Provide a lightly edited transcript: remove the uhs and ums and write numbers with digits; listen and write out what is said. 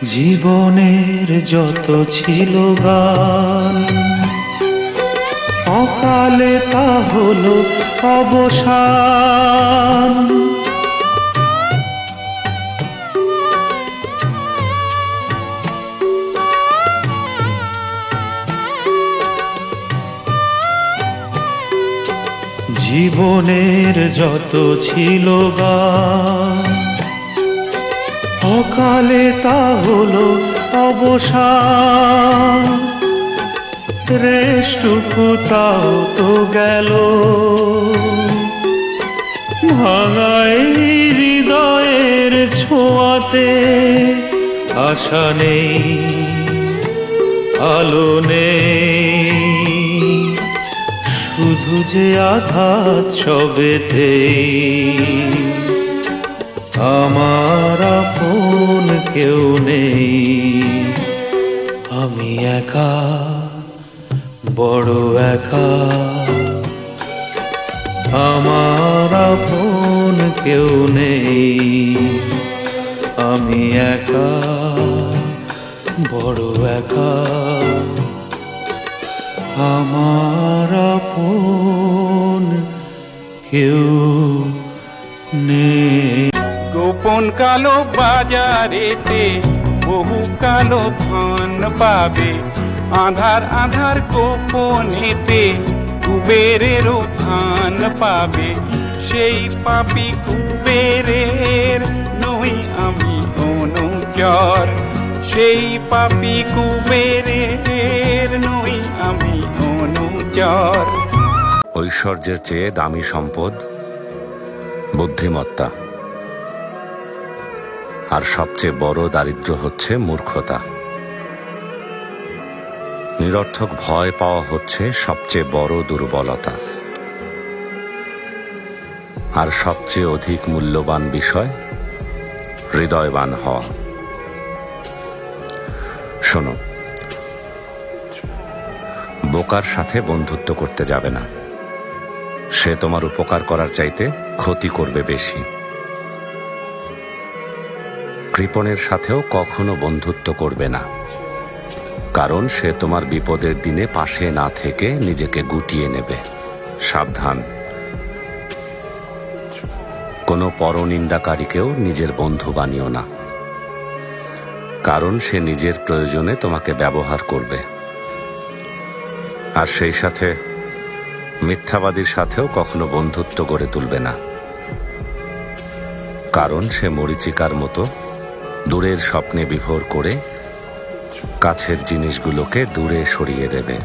জীবনের যত ছিল গান, অকালে তা হলো অবসান। জীবনের যত ছিল গান, অকালে তা হলো অবসান। রেশটুকু তাও তো গেল, ভাঙাই হৃদয়ের ছোঁয়াতে। আশা নেই, আলো নেই, শুধু যে আঘাত সবেতে। আমার আপন কেউ নেই, আমি একা, বড় একা। আমার আপন কেউ নেই, আমি একা, বড় একা। আমার আপন কেউ নেই। গোপন কালো বাজারেতে বহু কালো ধন পাবে, আধার আধার গোপনেতে কুবেরেরও ধান পাবে। সেই পাপি কুবেরের নই আমি অনুচর, সেই পাপি কুবেরের নই আমি অনুচর। ঐশ্বর্যের চেয়ে দামি সম্পদ বুদ্ধিমত্তা, আর সবচেয়ে বড় দারিদ্র্য হচ্ছে মূর্খতা। নিরর্থক ভয় পাওয়া হচ্ছে সবচেয়ে বড় দুর্বলতা, আর সবচেয়ে অধিক মূল্যবান বিষয় হৃদয়বান হওয়া। শোনো, বোকার সাথে বন্ধুত্ব করতে যাবে না, সে তোমার উপকার করার চাইতে ক্ষতি করবে বেশি। কৃপণের সাথেও কখনো বন্ধুত্ব করবে না, কারণ সে তোমার বিপদের দিনে পাশে না থেকে নিজেকে গুটিয়ে নেবে। সাবধান, কোনো পরনিন্দাকারীকেও নিজের বন্ধু বানিও না, কারণ সে নিজের প্রয়োজনে তোমাকে ব্যবহার করবে। আর সেই সাথে মিথ্যাবাদীর সাথেও কখনো বন্ধুত্ব গড়ে তুলবে না, কারণ সে মরীচিকার মতো দূরের স্বপ্নে বিভোর করে কাছের জিনিসগুলোকে দূরে সরিয়ে দেবে।